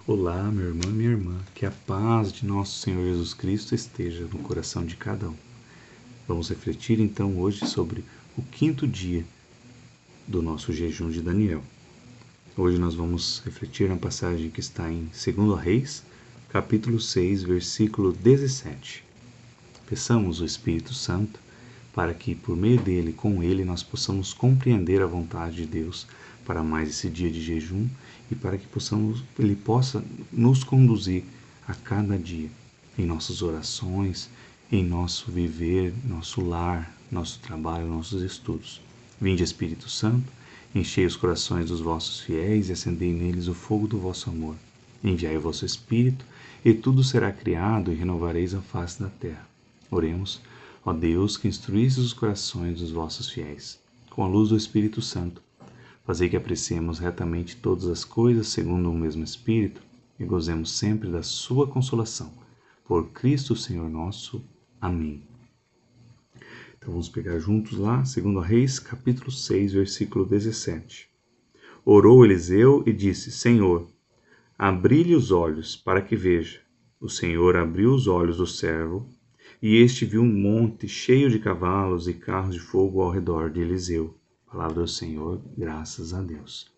Olá, meu irmão e minha irmã, que a paz de nosso Senhor Jesus Cristo esteja no coração de cada um. Vamos refletir então hoje sobre o quinto dia do nosso jejum de Daniel. Hoje nós vamos refletir na passagem que está em 2 Reis, capítulo 6, versículo 17. Peçamos o Espírito Santo para que, por meio dele, com ele, nós possamos compreender a vontade de Deus para mais esse dia de jejum e para que ele possa nos conduzir a cada dia em nossas orações, em nosso viver, nosso lar, nosso trabalho, nossos estudos. Vinde, Espírito Santo, enchei os corações dos vossos fiéis e acendei neles o fogo do vosso amor. Enviai o vosso Espírito, e tudo será criado e renovareis a face da terra. Oremos. Ó Deus, que instruístes os corações dos vossos fiéis, com a luz do Espírito Santo, fazei que apreciemos retamente todas as coisas segundo o mesmo Espírito e gozemos sempre da sua consolação. Por Cristo Senhor nosso. Amém. Então vamos pegar juntos lá, 2 Reis, capítulo 6, versículo 17. Orou Eliseu e disse: Senhor, abri-lhe os olhos para que veja. O Senhor abriu os olhos do servo, e este viu um monte cheio de cavalos e carros de fogo ao redor de Eliseu. Palavra do Senhor, graças a Deus.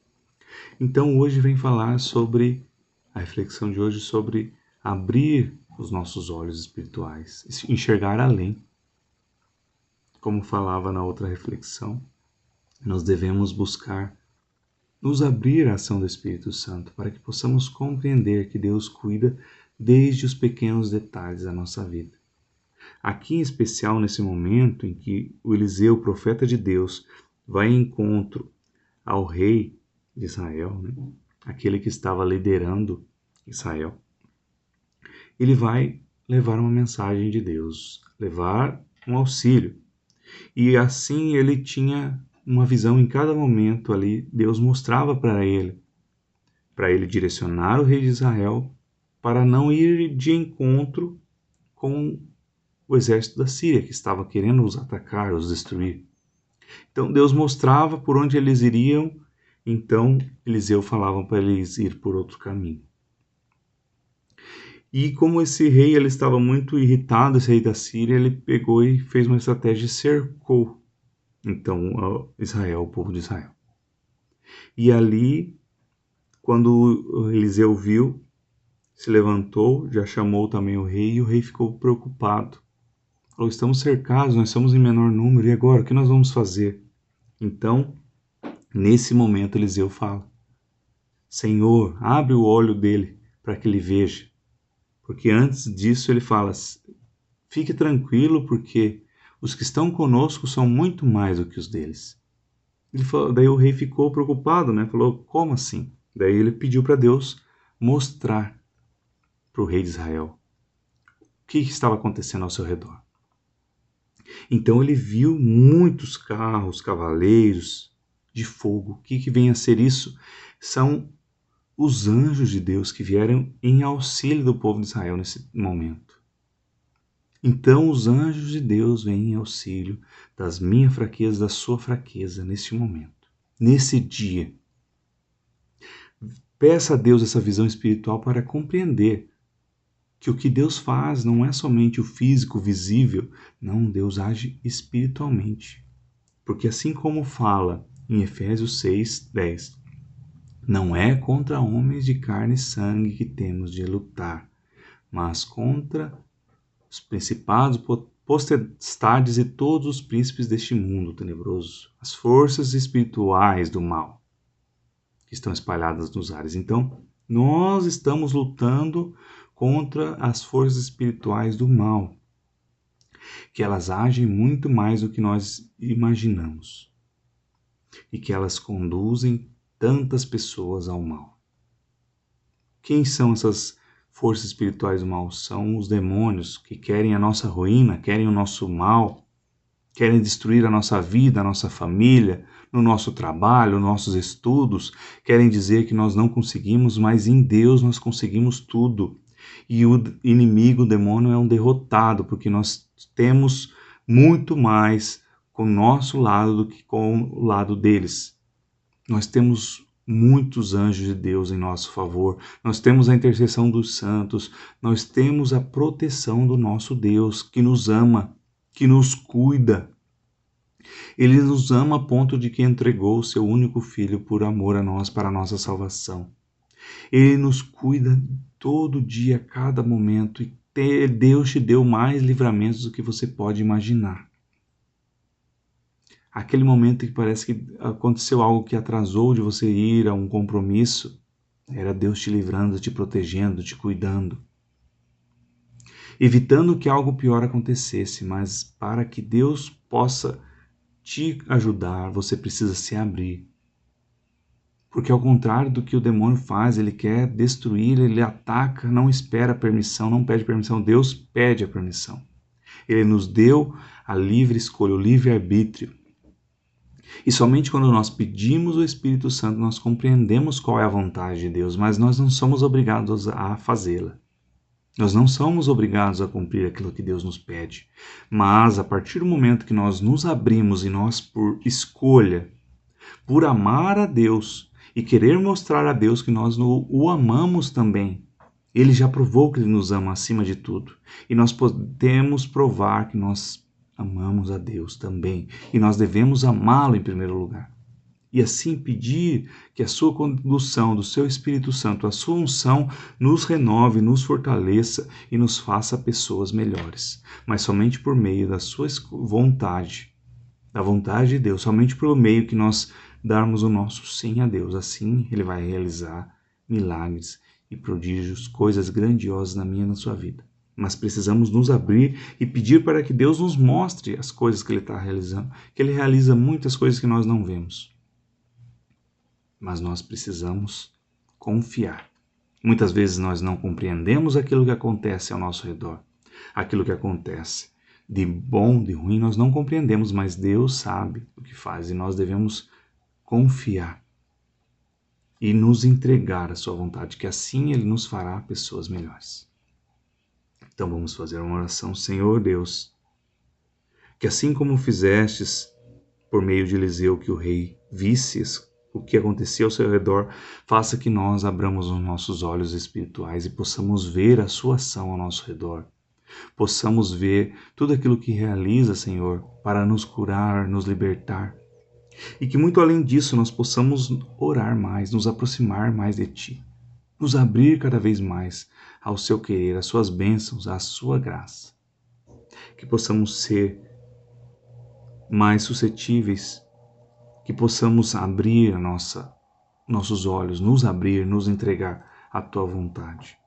Então hoje vem falar sobre, a reflexão de hoje sobre abrir os nossos olhos espirituais, enxergar além. Como falava na outra reflexão, nós devemos buscar nos abrir à ação do Espírito Santo para que possamos compreender que Deus cuida desde os pequenos detalhes da nossa vida. Aqui em especial nesse momento em que o Eliseu, o profeta de Deus, vai em encontro ao rei de Israel, aquele que estava liderando Israel, ele vai levar uma mensagem de Deus, levar um auxílio. E assim ele tinha uma visão em cada momento ali, Deus mostrava para ele direcionar o rei de Israel para não ir de encontro com o exército da Síria, que estava querendo os atacar, os destruir. Então Deus mostrava por onde eles iriam, então Eliseu falava para eles ir por outro caminho. E como esse rei ele estava muito irritado, esse rei da Síria, ele pegou e fez uma estratégia e cercou então Israel, o povo de Israel. E ali, quando Eliseu viu, se levantou, já chamou também o rei, e o rei ficou preocupado. Falou: estamos cercados, nós somos em menor número, e agora, o que nós vamos fazer? Então, nesse momento, Eliseu fala: Senhor, abre o olho dele para que ele veja. Porque antes disso ele fala: fique tranquilo, porque os que estão conosco são muito mais do que os deles. Daí o rei ficou preocupado, Falou: como assim? Daí ele pediu para Deus mostrar para o rei de Israel o que estava acontecendo ao seu redor. Então ele viu muitos carros, cavaleiros de fogo. O que vem a ser isso? São os anjos de Deus que vieram em auxílio do povo de Israel nesse momento. Então os anjos de Deus vêm em auxílio das minhas fraquezas, da sua fraqueza neste momento, nesse dia. Peça a Deus essa visão espiritual para compreender que o que Deus faz não é somente o físico, visível. Não, Deus age espiritualmente. Porque assim como fala em Efésios 6:10, não é contra homens de carne e sangue que temos de lutar, mas contra os principados, potestades e todos os príncipes deste mundo tenebroso, as forças espirituais do mal que estão espalhadas nos ares. Então, nós estamos lutando contra as forças espirituais do mal, que elas agem muito mais do que nós imaginamos e que elas conduzem tantas pessoas ao mal. Quem são essas forças espirituais do mal? São os demônios que querem a nossa ruína, querem o nosso mal, querem destruir a nossa vida, a nossa família, no nosso trabalho, nossos estudos, querem dizer que nós não conseguimos, mas em Deus nós conseguimos tudo. E o inimigo, o demônio, é um derrotado, porque nós temos muito mais com o nosso lado do que com o lado deles. Nós temos muitos anjos de Deus em nosso favor, nós temos a intercessão dos santos, nós temos a proteção do nosso Deus, que nos ama, que nos cuida. Ele nos ama a ponto de que entregou o seu único filho por amor a nós, para a nossa salvação. Ele nos cuida todo dia, a cada momento, e Deus te deu mais livramentos do que você pode imaginar. Aquele momento que parece que aconteceu algo que atrasou de você ir a um compromisso, era Deus te livrando, te protegendo, te cuidando, evitando que algo pior acontecesse. Mas para que Deus possa te ajudar, você precisa se abrir. Porque ao contrário do que o demônio faz, ele quer destruir, ele ataca, não espera permissão, não pede permissão. Deus pede a permissão. Ele nos deu a livre escolha, o livre-arbítrio. E somente quando nós pedimos o Espírito Santo, nós compreendemos qual é a vontade de Deus, mas nós não somos obrigados a fazê-la. Nós não somos obrigados a cumprir aquilo que Deus nos pede. Mas a partir do momento que nós nos abrimos e nós, por escolha, por amar a Deus e querer mostrar a Deus que nós o amamos também, Ele já provou que Ele nos ama acima de tudo. E nós podemos provar que nós amamos a Deus também, e nós devemos amá-lo em primeiro lugar. E assim pedir que a sua condução do seu Espírito Santo, a sua unção, nos renove, nos fortaleça e nos faça pessoas melhores. Mas somente por meio da sua vontade, da vontade de Deus, somente por meio que nós darmos o nosso sim a Deus. Assim Ele vai realizar milagres e prodígios, coisas grandiosas na minha e na sua vida. Mas precisamos nos abrir e pedir para que Deus nos mostre as coisas que Ele está realizando, que Ele realiza muitas coisas que nós não vemos. Mas nós precisamos confiar. Muitas vezes nós não compreendemos aquilo que acontece ao nosso redor. Aquilo que acontece de bom, de ruim, nós não compreendemos, mas Deus sabe o que faz e nós devemos confiar e nos entregar à sua vontade, que assim Ele nos fará pessoas melhores. Então vamos fazer uma oração. Senhor Deus, que assim como fizestes por meio de Eliseu, que o rei visse o que acontecia ao seu redor, faça que nós abramos os nossos olhos espirituais e possamos ver a sua ação ao nosso redor. Possamos ver tudo aquilo que realiza, Senhor, para nos curar, nos libertar. E que muito além disso nós possamos orar mais, nos aproximar mais de Ti, nos abrir cada vez mais ao Seu querer, às Suas bênçãos, à Sua graça. Que possamos ser mais suscetíveis, que possamos abrir nossos olhos, nos abrir, nos entregar à Tua vontade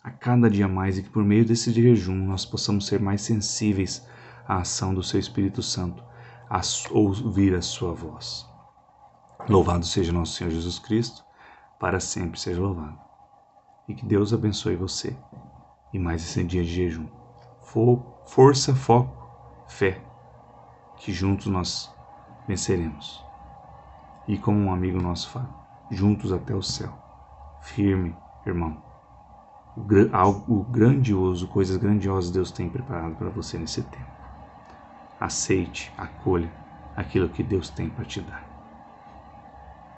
a cada dia mais, e que por meio desse jejum nós possamos ser mais sensíveis à ação do Seu Espírito Santo, a ouvir a Sua voz. Louvado seja nosso Senhor Jesus Cristo, para sempre seja louvado. E que Deus abençoe você e mais esse dia de jejum. Força, foco, fé, que juntos nós venceremos. E como um amigo nosso fala, juntos até o céu. Firme, irmão. Algo grandioso, coisas grandiosas Deus tem preparado para você nesse tempo. Aceite, acolha aquilo que Deus tem para te dar.